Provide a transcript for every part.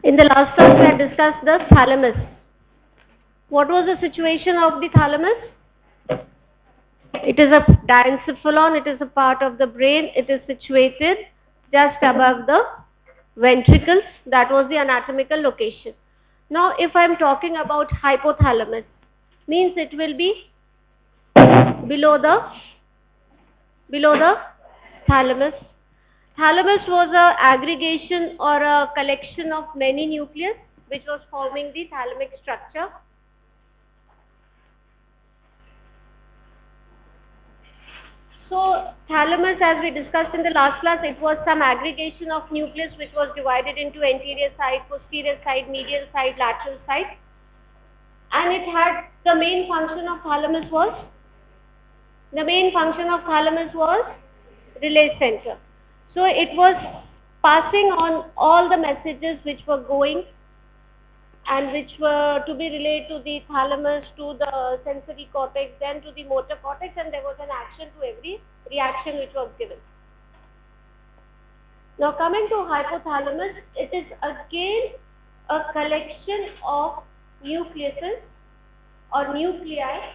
In the last class, we had discussed the thalamus. What was the situation of the thalamus? It is a diencephalon, it is a part of the brain, it is situated just above the ventricles. That was the anatomical location. Now, if I am talking about hypothalamus, means it will be below the thalamus. Thalamus was a aggregation or a collection of many nucleus which was forming the thalamic structure. So thalamus, as we discussed in the last class, it was some aggregation of nucleus which was divided into anterior side, posterior side, medial side, lateral side, and it had the main function of thalamus was relay center. So it was passing on all the messages which were going and which were to be relayed to the thalamus, to the sensory cortex, then to the motor cortex, and there was an action to every reaction which was given. Now coming to hypothalamus, it is again a collection of nucleuses or nuclei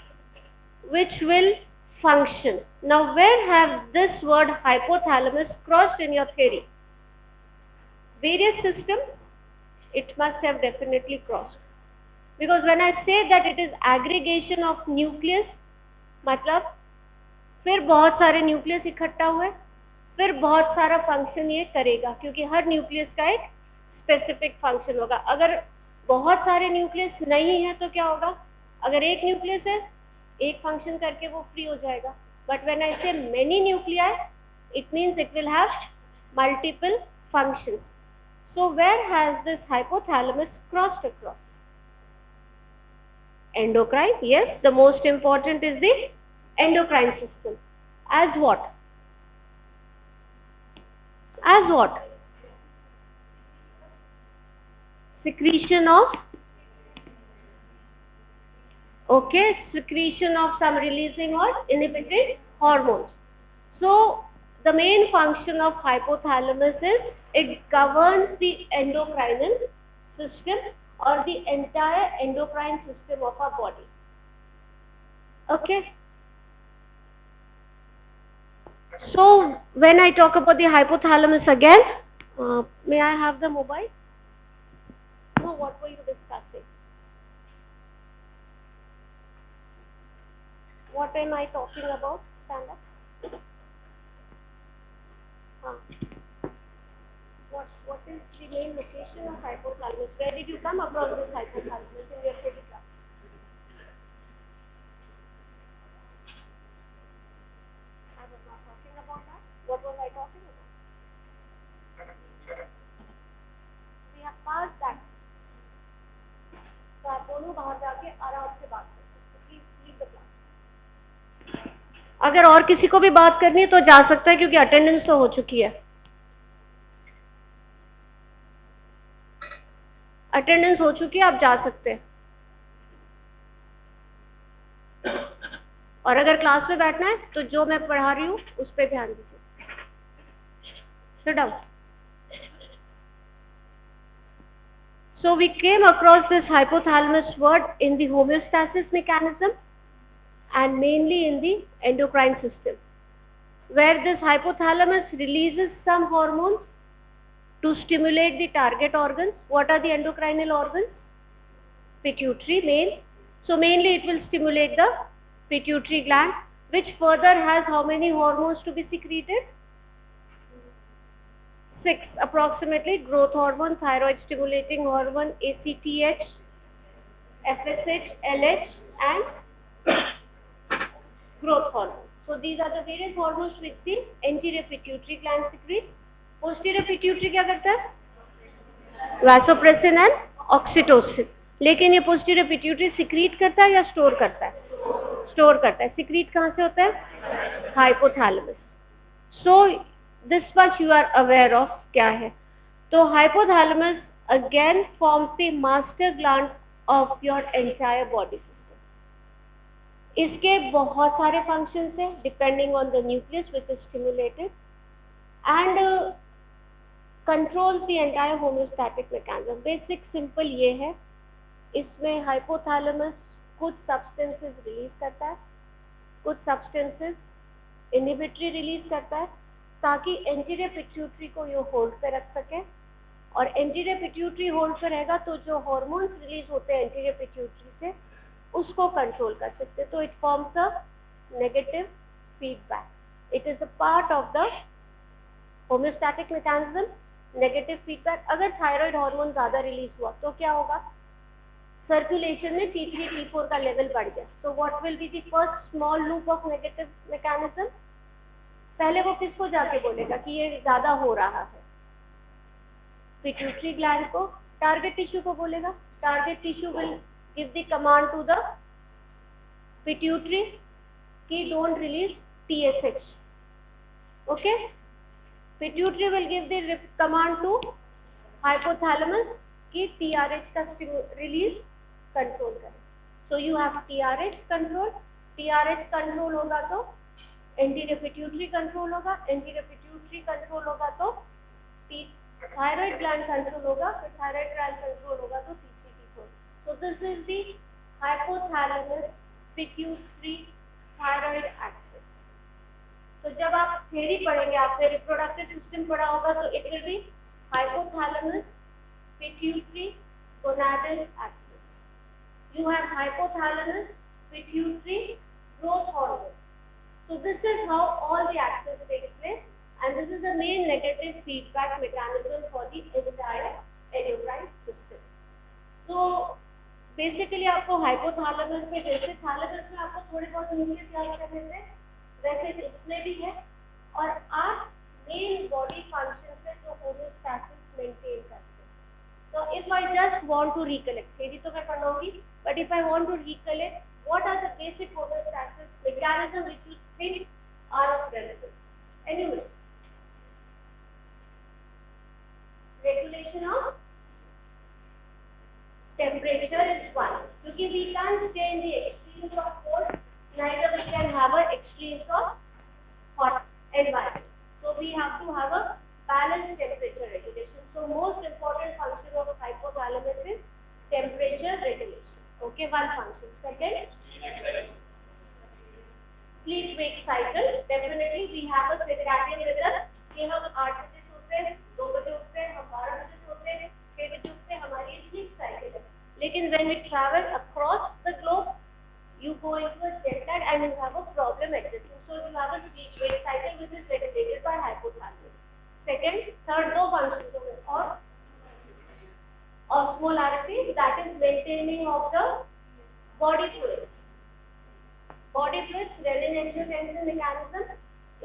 which will function. Now where have this word hypothalamus crossed in your theory? Various systems, it must have definitely crossed. Because when I say that it is aggregation of nucleus, मतलब फिर बहुत सारे nucleus इकट्ठा हुए, फिर बहुत सारा function ये करेगा, क्योंकि हर न्यूक्लियस का एक स्पेसिफिक फंक्शन होगा. अगर बहुत सारे न्यूक्लियस नहीं है तो क्या होगा? अगर एक न्यूक्लियस है, एक फंक्शन करके वो फ्री हो जाएगा. बट व्हेन आई से many nuclei, it means it will have multiple functions. So where has this hypothalamus crossed across? Endocrine, yes, the most important is the endocrine system. As what? Secretion of some releasing or inhibiting hormones. So the main function of hypothalamus is it governs the endocrinal system or the entire endocrine system of our body. Okay. So when I talk about the hypothalamus again, may I have the mobile? No, what were you discussing? What am I talking about? Stand up. What is the main location of hypothalamus? Where did you come across this hypothalamus in your study class? I was not talking about that. What was I talking about? We have passed that. तो आप दोनों बाहर जाके आराम से बात कर सकते हैं. Please leave the class. अगर और किसी को भी बात करनी है तो जा सकता है, क्योंकि अटेंडेंस तो हो चुकी है. अटेंडेंस हो चुकी है, आप जा सकते हैं. और अगर क्लास में बैठना है तो जो मैं पढ़ा रही हूँ उस पर ध्यान दीजिए. Sit down. So we came across this hypothalamus word in the homeostasis mechanism and mainly in the endocrine system, where this hypothalamus releases some hormones to stimulate the target organs. What are the endocrinal organs? Pituitary, main. So mainly it will stimulate the pituitary gland, which further has how many hormones to be secreted? 6 approximately. Growth hormone, thyroid stimulating hormone, ACTH, FSH, LH and growth hormone. So these are the various hormones which the anterior pituitary gland secretes. Posterior pituitary क्या करता है? Vasopressin and oxytocin. लेकिन ये posterior pituitary secrete करता है या store करता है? Store करता है. Secrete कहाँ से होता है? Hypothalamus. So this much you are aware of क्या है? तो hypothalamus again forms the master gland of your entire body system. इसके बहुत सारे functions हैं depending on the nucleus which is stimulated, and controls the entire homeostatic mechanism. Basic simple ये है, इसमें हाइपोथैलेमस कुछ सब्सटेंसेस रिलीज करता है, कुछ सब्सटेंसेस इनहिबिटरी रिलीज करता है, ताकि एंटीरियर पिट्यूटरी को ये होल्ड पे रख सके, और एंटीरियर पिट्यूटरी होल्ड पे रहेगा तो जो हार्मोन्स रिलीज होते हैं एंटीरियर पिट्यूटरी से उसको कंट्रोल कर सकते हैं. तो it forms a negative feedback. It is a part of the homeostatic mechanism, negative feedback. अगर थायराइड हार्मोन ज्यादा रिलीज हुआ तो क्या होगा, सर्कुलेशन में T3 T4 का लेवल बढ़ गया. तो what will be the first small loop of negative mechanism? पहले वो किसको जाके बोलेगा कि ये ज्यादा हो रहा है? पिट्यूटरी ग्लैंड को, टारगेट टिश्यू को बोलेगा. Target tissue will give the command to the pituitary कि don't release TSH. Okay, pituitary will give the command to hypothalamus कि TRH का रिलीज कंट्रोल करें. So you have TRH control. TRH control होगा तो anterior pituitary control होगा, anterior pituitary control होगा तो thyroid gland control होगा, फिर थायराइड ग्लैंड कंट्रोल होगा तो T3 T4. So this is the hypothalamus pituitary thyroid axis. तो जब आप थ्योरी पढ़ेंगे, आपने रिप्रोडक्टिव सिस्टम पढ़ा होगा, तो it will be hypothalamus pituitary gonadal axis. You have hypothalamus, pituitary, growth hormone. So this is how all the axis takes place, and this is the main negative feedback mechanism for the entire endocrine system. So basically आपको hypothalamus में, जैसे thalamus में आपको थोड़े बहुत nucleus याद करने थे, वैसे इसमें भी है, और आप मेन बॉडी फंक्शन से जो होमोस्टैसिस मेंटेन करते हैं. So if I just want to recollect, theory तो मैं पढ़ूंगी, but if I want to recollect, what are the basic homeostasis mechanism which you think are of relevance? Anyway, regulation of temperature is one, because we can't stay in the extremes of cold, neither we can have an extremes of hot environment. So we have to have a balanced temperature regulation. So most important function of hypothalamus is temperature regulation. Okay, one function. Second, sleep wake cycle. Definitely we have a circadian rhythm कि हम 8 बजे सोते हैं, 2 बजे उठते हैं, हम 12 बजे सोते हैं, 6 बजे उठते हैं, हमारी sleep cycle है. लेकिन when we travel across the globe, you go into a jet lag and you have a problem adjusting. So you have a sleep wake cycle which is regulated by hypothalamus. Second, third, दो functions हो गए, और osmolarity, that is maintaining of the body fluids. Body fluids, renin angiotensin mechanism,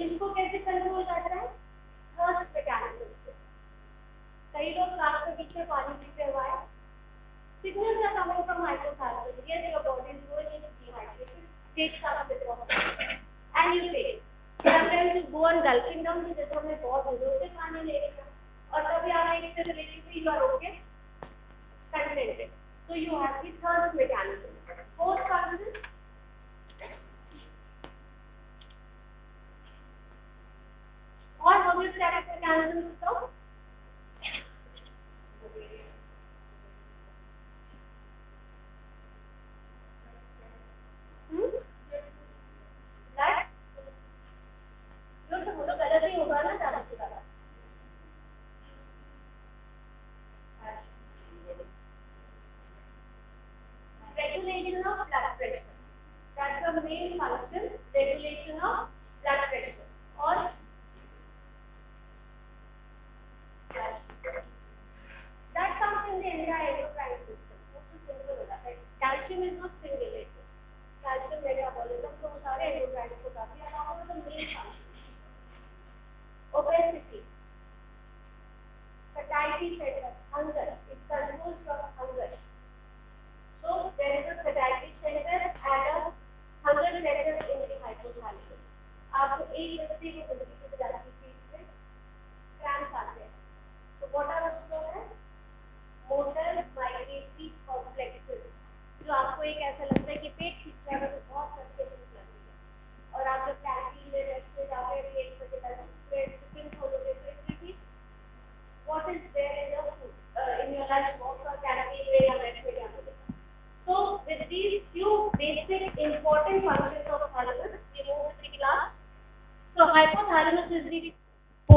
इसको कैसे control करता है? Thirst mechanism से. कई लोग रात के बीच में पानी पीते हुए आए, signals are coming from hypothalamus. Yes, your body is going into dehydration. Take some withdrawal, and you take. Sometimes you go on gulping down, जैसे हमने बहुत दिनों से पानी ले लिया, और तभी आप एक से relatively you are okay, contented. So you have the third mechanism. Fourth function, और homeostatic mechanism तो गलत ही होगा ना,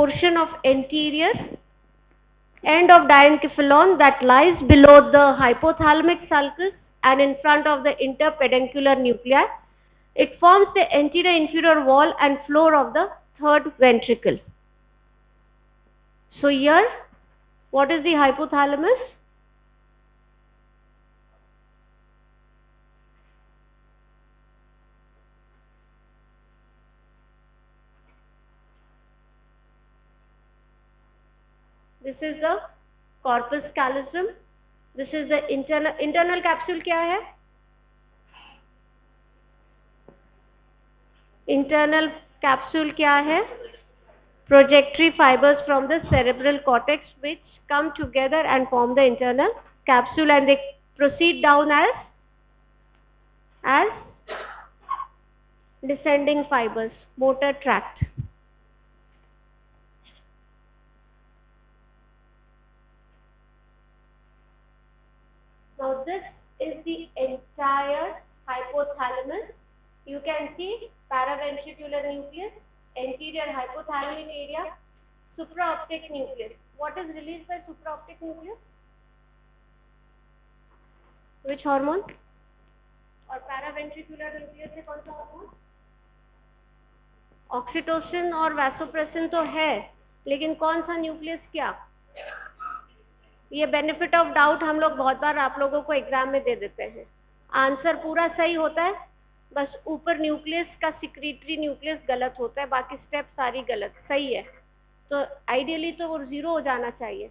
portion of anterior end of diencephalon that lies below the hypothalamic sulcus and in front of the interpedunculae nuclei. It forms the anterior inferior wall and floor of the third ventricle. So here, what is the hypothalamus? This is the corpus callosum. This is the internal capsule. क्या है? Internal capsule क्या है? Projectory fibers from the cerebral cortex which come together and form the internal capsule, and they proceed down as descending fibers, motor tract. Now this is the entire hypothalamus. You can see paraventricular nucleus, anterior hypothalamic area, supraoptic nucleus. What is released by supraoptic nucleus? Which hormone? और paraventricular nucleus से कौन सा hormone? Oxytocin और vasopressin तो है, लेकिन कौन सा न्यूक्लियस क्या? ये बेनिफिट ऑफ डाउट हम लोग बहुत बार आप लोगों को एग्जाम में दे देते हैं. आंसर पूरा सही होता है, बस ऊपर न्यूक्लियस का सिक्रीटरी न्यूक्लियस गलत होता है, बाकी स्टेप सारी गलत. सही है तो आइडियली तो वो 0 हो जाना चाहिए,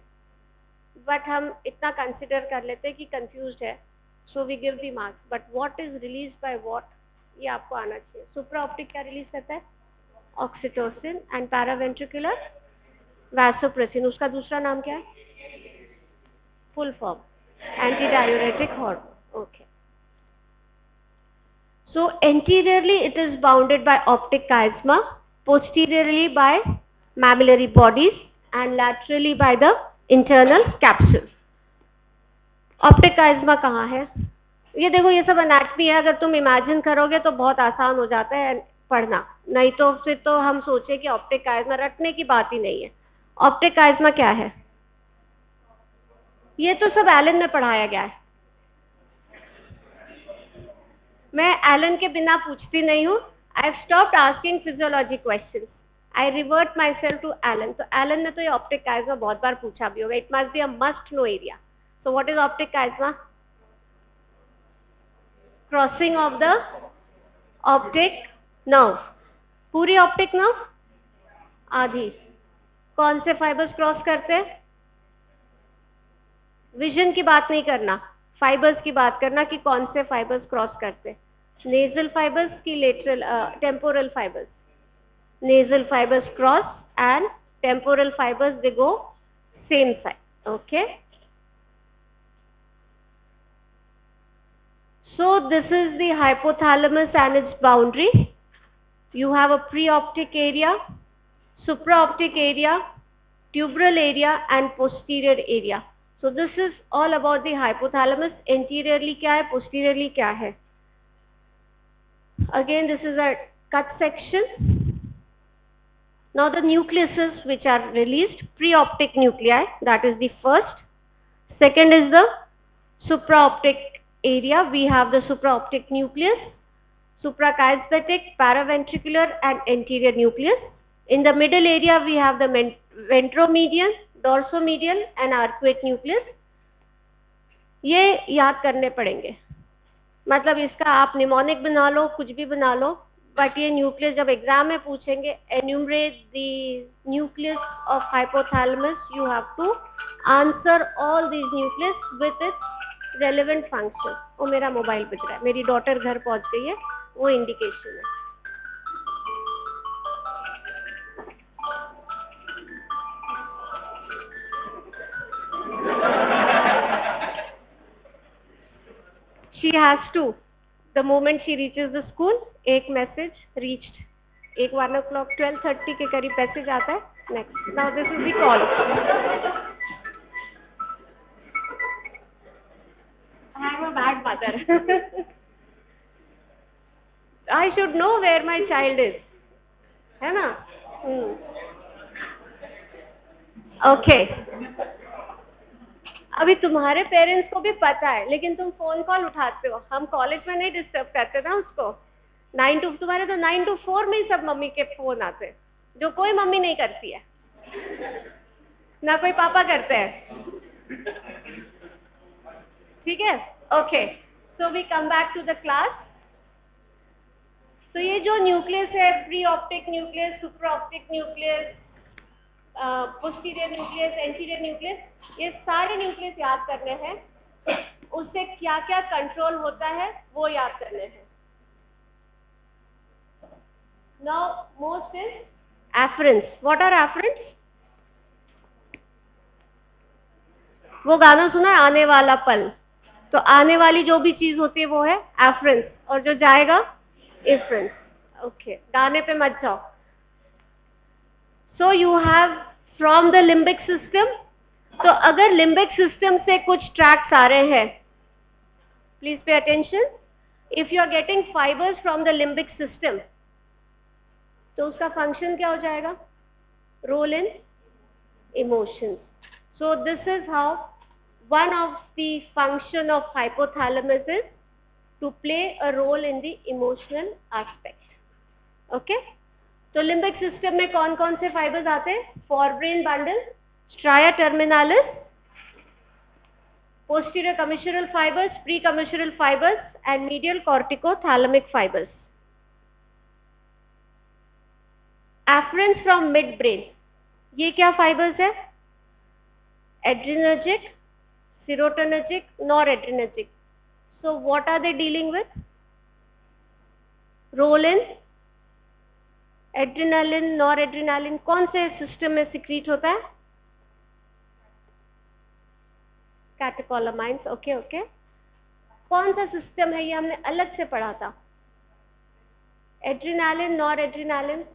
बट हम इतना कंसिडर कर लेते हैं कि कंफ्यूज्ड है, so we give the marks. But what is release by what, ये आपको आना चाहिए. सुप्रा ऑप्टिक क्या रिलीज करता है? ऑक्सीटोसिन. एंड पैरावेंट्रिकुलर वैसोप्रेसिन, उसका दूसरा नाम क्या है? Full form anti diuretic hormone. Okay. So anteriorly it is bounded by optic chiasma, posteriorly by mammillary bodies, and laterally by the internal capsule. Optic chiasma कहाँ है? ये देखो, ये सब एनाटमी है. अगर तुम इमेजिन करोगे तो बहुत आसान हो जाता है पढ़ना, नहीं तो फिर तो हम सोचे कि ऑप्टिक काइज्मा, रटने की बात ही नहीं है. ऑप्टिक काइज्मा क्या है? ये तो सब एलन में पढ़ाया गया है. मैं एलन के बिना पूछती नहीं हूँ. I have stopped asking physiology questions. I revert myself to Allen. तो एलन ने तो ये ऑप्टिक काइज्मा बहुत बार पूछा भी होगा. It must be a must know area. So what is optic chiasma? Crossing of the optic nerve. पूरी optic nerve? आधी. कौन से फाइबर्स क्रॉस करते हैं? विजन की बात नहीं करना, फाइबर्स की बात करना कि कौन से फाइबर्स क्रॉस करते. नेजल फाइबर्स की lateral, temporal fibres. Nasal fibres cross and temporal fibres they go same side. Okay. So this is the hypothalamus and its boundary. You have a preoptic area, supraoptic area, tuberal area and posterior area. So this is all about the hypothalamus. Anteriorly क्या है, posteriorly क्या है. Again this is a cut section. Now the nucleuses which are released, preoptic nuclei, that is the first. Second is the supraoptic area. We have the supraoptic nucleus, suprachiasmatic, paraventricular and anterior nucleus. In the middle area we have the ventromedian, dorsomedial and arcuate nucleus. ये याद करने पड़ेंगे, मतलब इसका आप mnemonic बना लो, कुछ भी बना लो, बट ये न्यूक्लियस जब एग्जाम में पूछेंगे, enumerate the nucleus of hypothalamus, you have to answer all these nucleus with its relevant function. वो मेरा मोबाइल बज रहा है, मेरी डॉटर घर पहुंच गई है, वो इंडिकेशन है. She has to. The moment she reaches the school, एक message reached. एक 1 o'clock 12:30 के करीब मैसेज आता है. Next. Now this is the call. I am a bad mother. I should know where my child is. है ना? Okay अभी तुम्हारे पेरेंट्स को भी पता है, लेकिन तुम फोन कॉल उठाते हो, हम कॉलेज में नहीं डिस्टर्ब करते ना उसको। 9 to तुम्हारे तो 9 to 4 में ही सब मम्मी के फोन आते, जो कोई मम्मी नहीं करती है, ना कोई पापा करते हैं। ठीक है, okay. So we come back to the class. तो ये जो न्यूक्लियस है, preoptic nucleus, super optic nucleus, posterior nucleus, anterior nucleus, ये सारे न्यूक्लियस याद करने हैं। उससे क्या क्या कंट्रोल होता है वो याद करने हैं। Now most is efference. What are efference? वो गाना सुना है, आने वाला पल? तो आने वाली जो भी चीज होती है वो है एफरेंस, और जो जाएगा इफरेंस। ओके, गाने पे मत जाओ। सो you have from the limbic system. तो अगर लिम्बिक सिस्टम से कुछ ट्रैक्ट्स आ रहे हैं, please pay attention, if you are getting fibres from the limbic system, तो उसका फंक्शन क्या हो जाएगा? Role in emotions. So this is how one of the function of hypothalamus is to play a role in the emotional aspect. Okay? तो limbic system में कौन कौन से फाइबर्स आते हैं? Forebrain bundle, striae terminalis, posterior commissural fibers, pre-commissural fibers and medial corticothalamic fibers. Afferents from midbrain, ये क्या fibres है? Adrenergic, serotonergic, noradrenergic. So what are they dealing with? Role in adrenaline, noradrenaline कौन से system में secrete होता है? Catecholamines. Okay okay, कौन सा सिस्टम है ये हमने अलग से पढ़ा था? Adrenaline, noradrenaline,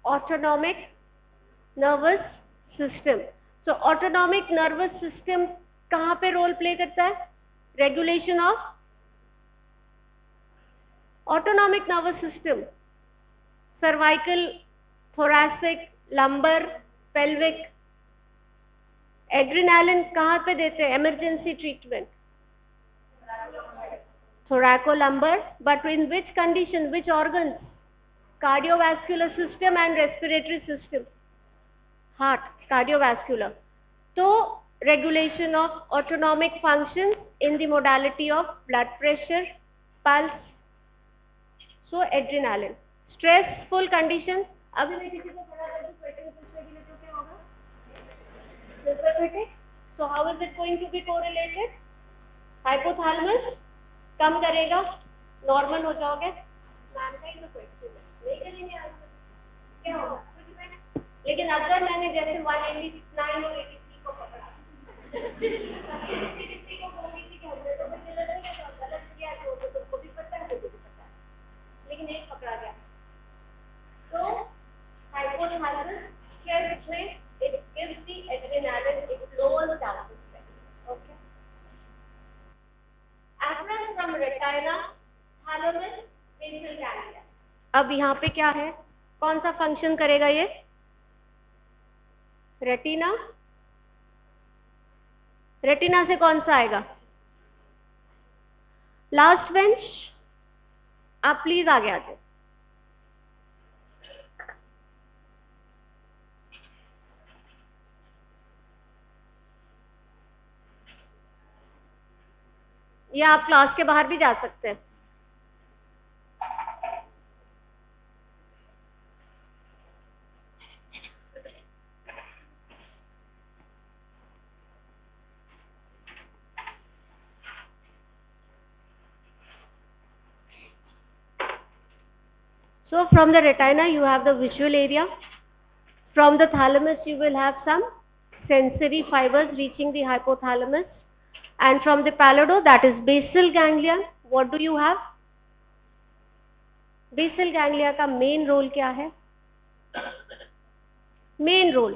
autonomic nervous system. तो ऑटोनॉमिक नर्वस सिस्टम कहाँ पे रोल प्ले करता है? Regulation of autonomic nervous system, cervical, thoracic, lumbar, pelvic. Adrenaline कहाँ पे देते हैं emergency treatment? thoracolumbar, but in which condition, which organs? Cardiovascular system and respiratory system. Heart, cardiovascular. So regulation of autonomic functions in the modality of blood pressure, pulse. So adrenaline. Stressful conditions. अभी मैं किसी को पढ़ा था sweating पूछने के लिए तो क्या होगा? Sympathetic. So how is it going to be correlated? Hypothalamus कम करेगा, नॉर्मल हो जाओगे. मैम का ही तो क्वेश्चन है, नहीं करेंगे आज क्या होगा? लेकिन अगर मैंने जैसे 189 और 83 को पकड़ा, 83 को बोली थी कि हमने तो गलत किया, तो तुमको भी पता है, मुझे भी पता है, लेकिन एक पकड़ा गया. तो हाइपोथैलेमस क्या है इसमें? It gives the adrenaline, it flows down the spectrum. Okay, afferent from retina, thalamus, basal ganglia. अब यहाँ पे क्या है? कौन सा फंक्शन करेगा ये? रेटिना. रेटिना से कौन सा आएगा? लास्ट बेंच, आप प्लीज आगे आ जाओ. या आप क्लास के बाहर भी जा सकते हैं. So from the retina you have the visual area. From the thalamus you will have some sensory fibers reaching the hypothalamus. And from the pallidus, that is basal ganglia, what do you have? Basal ganglia का main role क्या है? Main role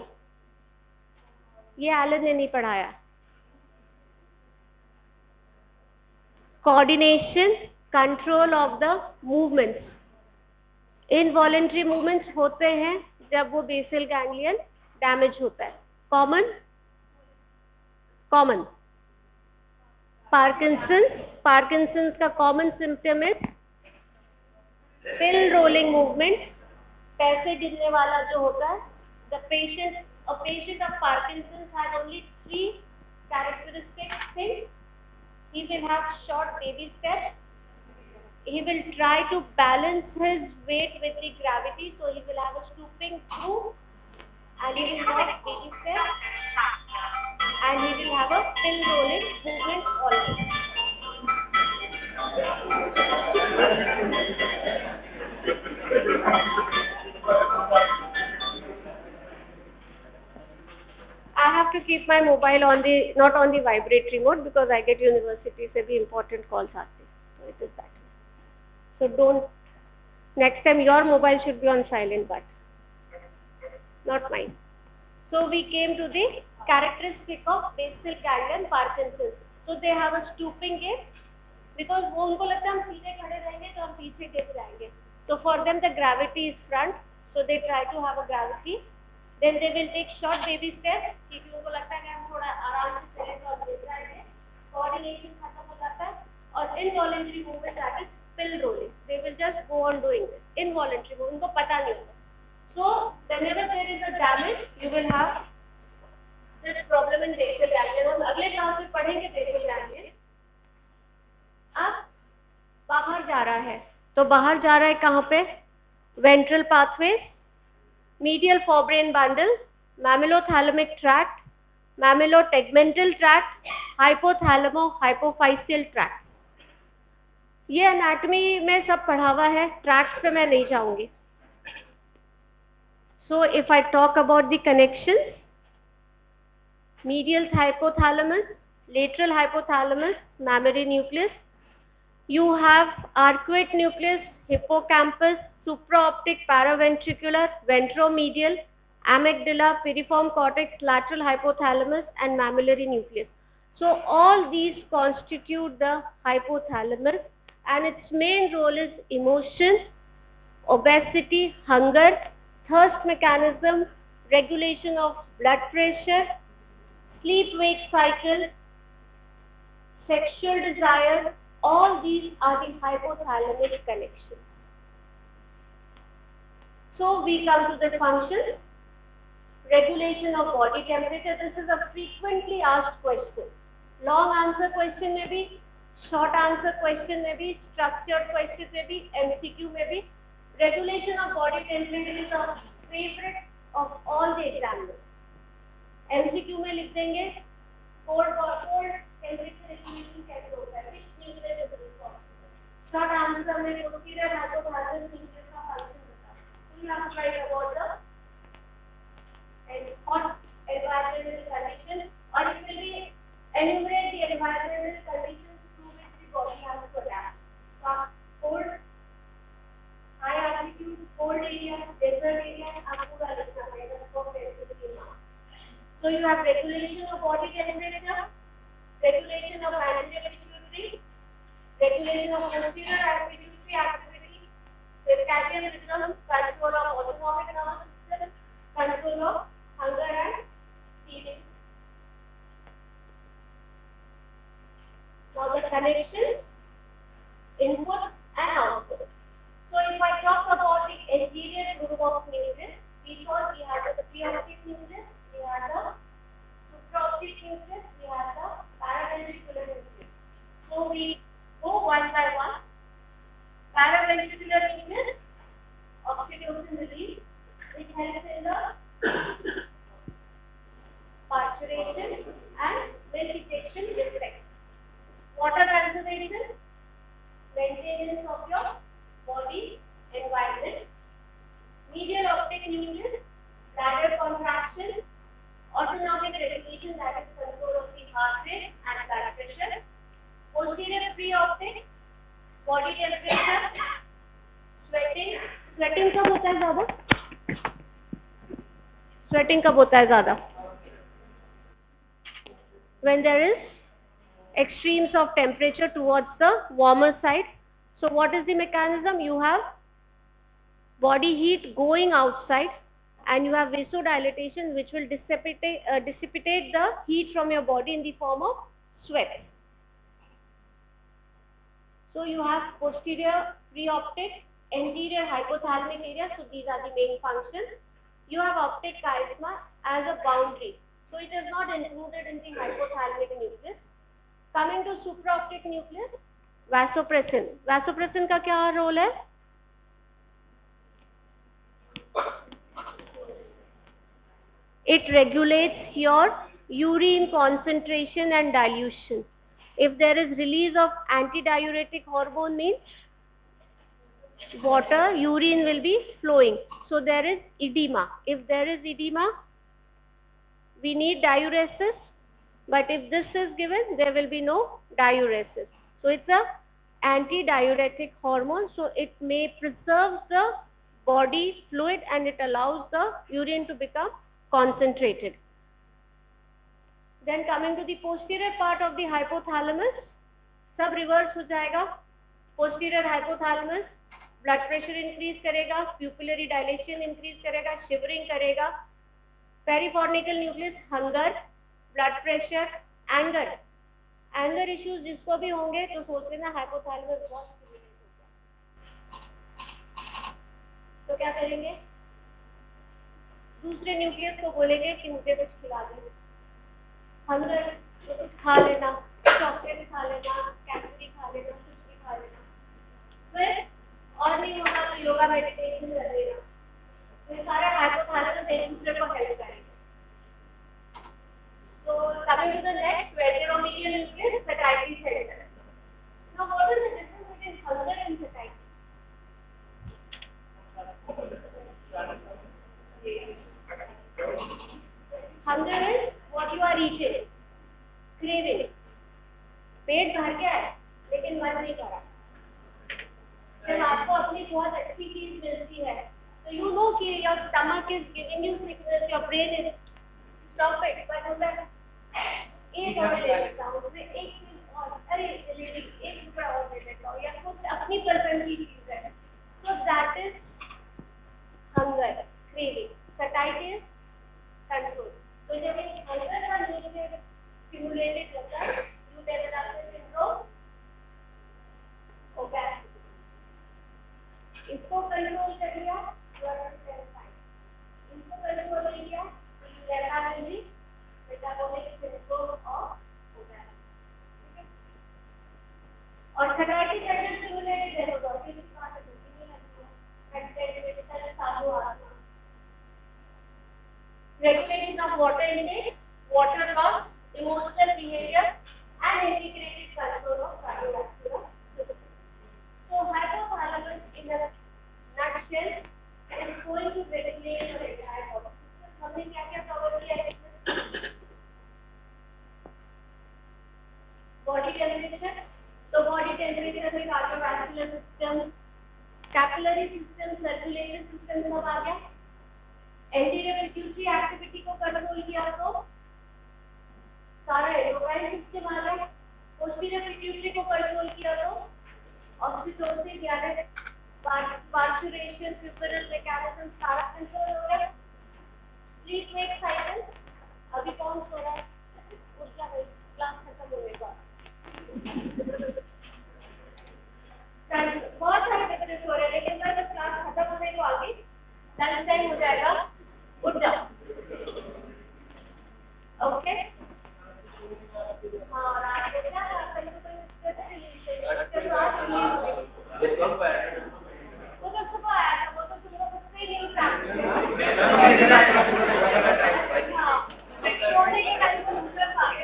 ये Elon ने नहीं पढ़ाया. Coordination, control of the movements. Involuntary movements होते हैं जब वो बेसल गैंग्लियन डैमेज होता है. कॉमन पार्किंसंस का common symptom is pill rolling movement, पैसे गिरने वाला जो होता है. A patient of Parkinson's has only 3 characteristic things. He will have short baby steps. He will try to balance his weight with the gravity, so he will have a stooping through, and he will have baby steps, and he will have a pill rolling movement always. I have to keep my mobile on the not on the vibratory mode because I get university से भी important calls आते हैं, so it is that. So don't. Next time your mobile should be on silent, but not mine. So we came to the characteristic of basal ganglia Parkinson's. So they have a stooping gait because वो उनको लगता है हम सीधे खड़े रहेंगे तो हम पीछे गिर जाएंगे. So for them the gravity is front, so they try to have a gravity. Then they will take short baby steps क्योंकि उनको लगता है कि हम थोड़ा आराम से चलेंगे और गिर जाएंगे. Coordination खत्म हो जाता है. और involuntary movement that is pill rolling. They will just go on doing this. Involuntary movement उनको पता नहीं होता. So whenever there is a damage, you will have this problem in basal ganglia. हम अगले क्लास में पढ़ेंगे basal ganglia. अब बाहर जा रहा है, तो बाहर जा रहा है कहाँ पे? Ventral pathway, medial forebrain bundle, mammillothalamic tract, mammilotegmental tract, hypothalamo-hypophyseal tract. ये anatomy में सब पढ़ा हुआ है, tracts पे मैं नहीं जाऊंगी. So if I talk about the connections, medial hypothalamus, lateral hypothalamus, mammary nucleus, you have arcuate nucleus, hippocampus, supraoptic paraventricular, ventromedial, amygdala, piriform cortex, lateral hypothalamus and mammillary nucleus. So all these constitute the hypothalamus, and its main role is emotion, obesity, hunger, thirst mechanism, regulation of blood pressure, sleep-wake cycle, sexual desire. All these are the hypothalamic connections. So we come to the function. Regulation of body temperature. This is a frequently asked question. Long answer question may be, short answer question may be, structured question may be, MCQ may be. Regulation of body temperature is a favorite of all the examiners. MCQ में लिख देंगे cold temperature regulation कैसे होता है, which nucleus is responsible. Short answer में posterior hypothalamus nucleus का function होता है. So you have to write about the hot environmental conditions, or it will be enumerate the environmental conditions through which the body has to adapt. Cold, high altitude, cold area, desert area, आपको पूरा लिखना पड़ेगा for sensitivity mark. So you have regulation of body temperature, regulation of anterior pituitary, regulation of posterior and pituitary activity, circadian rhythm, control of autonomic nervous system, control of hunger and feeding. Now the connection, input and output. So if I talk about the anterior group of nucleus, we thought we had the preoptic nucleus, we had the supraoptic nucleus, we had the paraventricular nucleus. So we go one by one. Paraventricular nucleus, oxytocin release, which helps in the parturition and milk ejection reflex. Water conservation, maintenance of your body environment. Medial optic nucleus, bladder contraction, autonomic regulation, that is control of the heart rate and blood pressure. Posterior preoptic, body temperature, sweating. Sweating कब होता है ज़्यादा? Sweating कब होता है ज़्यादा? When there is extremes of temperature towards the warmer side. So what is the mechanism? You have body heat going outside, and you have vasodilatation, which will dissipate the heat from your body in the form of sweat. So you have posterior preoptic, anterior hypothalamic area. So these are the main functions. You have optic chiasma as a boundary. So it is not included in the hypothalamic nucleus. Coming to supraoptic nucleus, vasopressin. Vasopressin का क्या role है? It regulates your urine concentration and dilution. If there is release of antidiuretic hormone, means water, urine will be flowing. So there is edema. If there is edema, we need diuresis. But if this is given, there will be no diuresis. So it's a antidiuretic hormone. So it may preserve the body fluid and it allows the urine to become concentrated. Then coming to the posterior part of the hypothalamus, सब reverse हो जाएगा. Posterior hypothalamus blood pressure increase करेगा, pupillary dilation increase करेगा, shivering करेगा. Perifornical nucleus, hunger, blood pressure, anger. Anger issues जिसको भी होंगे तो सोच लेना hypothalamus बहुत stimulate होगा. तो क्या करेंगे? दूसरे न्यूक्लियस को बोलेंगे कि मुझे कुछ खिला दे. हंगर तो कुछ खा लेना, चॉकलेट खा लेना, कैडबरी खा लेना, कुछ भी खा लेना. फिर और नहीं होगा तो योगा मेडिटेशन कर लेना. तो सारे हाइपोथैलेमस एक दूसरे को हेल्प करेंगे. So coming to the next, ventromedial nucleus, satiety center. Now what is the difference between hunger and satiety? Hunger is what you are eating. Craving. पेट भर गया है लेकिन मन नहीं कर रहा. जब आपको अपनी बहुत अच्छी चीज मिलती है तो you know कि your stomach is giving you signals, your brain is stop it, but होता है एक और ले लेता हूँ, उसमें एक चीज और, अरे एक टुकड़ा और ले लेता हूँ, या कुछ अपनी पसंद की चीज है. So that is hunger, craving. Satiety is control. तो जब एक hunger का nucleus stimulated होता है, you develop the syndrome obesity. इसको कंट्रोल कर लिया, you are satisfied. इसको कंट्रोल कर लिया, you develop the metabolic syndrome of obesity. और satiety जब stimulated है तो body की बात है, नहीं लगती है. Satiety चालू आता है. Regulation of water intake, water loss, emotional behavior, and integrated control of cardiovascular system. So hypothalamus in a nutshell is going to regulate your entire body. हमने क्या क्या cover किया है? Body temperature. तो body temperature में cardiovascular system, capillary system, circulatory system सब आ गया. Anterior pituitary activity को कंट्रोल किया तो सारा एंडोक्राइन सिस्टम आ गया. पोस्टीरियर पिट्यूटरी को कंट्रोल किया तो ऑक्सीटोसिन यानी पार्चुरेशन, प्यूपरल मैकेनिज्म सारा कंट्रोल हो गया. स्लीप वेक साइकिल अभी कौन सो रहा है? उसका क्लास खत्म होने का बहुत सारे बच्चे सो रहे हैं, लेकिन जब क्लास खत्म होने को आगे लंच टाइम हो जाएगा, उठ जाओ. ओके. हाँ, रात को क्या वो तो सुबह आया था, वो तो सुबह उससे ही न्यूज़ हाँ, सोने के टाइम पर दूसरा खा के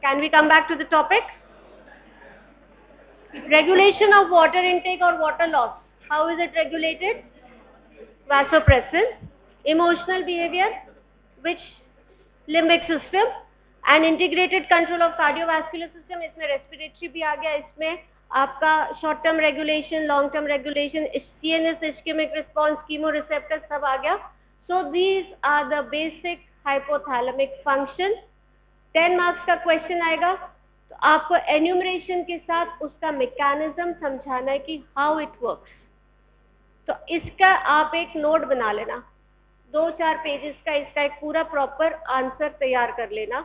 Can we come back to the topic? Regulation of water intake or water loss. How is it regulated? Vasopressin. Emotional behavior, which limbic system, and integrated control of cardiovascular system. इसमें respiratory भी आ गया, इसमें आपका short term regulation, long term regulation, CNS ischemic response, chemoreceptor सब आ गया. So these are the basic hypothalamic function. 10 marks का question आएगा, तो आपको enumeration के साथ उसका mechanism समझाना है कि how it works. तो इसका आप एक नोट बना लेना, 2-4 पेजेस का इसका एक पूरा प्रॉपर आंसर तैयार कर लेना,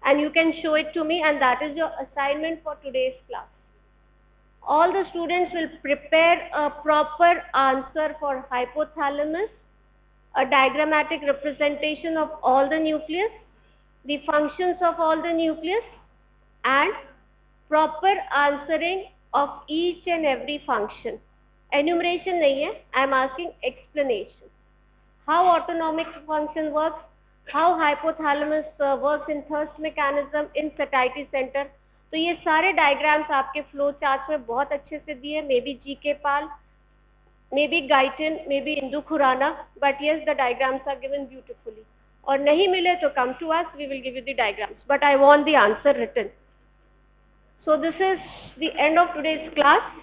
and you can show it to me, and that is your assignment for today's class. All the students will prepare a proper answer for hypothalamus, a diagrammatic representation of all the nucleus, the functions of all the nucleus, and proper answering of each and every function. Enumeration nahi hai, I am asking explanation. How autonomic function works, how hypothalamus works in thirst mechanism, in satiety center. तो ये सारे diagrams आपके flow chart में बहुत अच्छे से दिए, maybe GK Pal, maybe Guyton, maybe Indu Khurana, but yes the diagrams are given beautifully. और नहीं मिले तो come to us, we will give you the diagrams, but I want the answer written. So this is the end of today's class.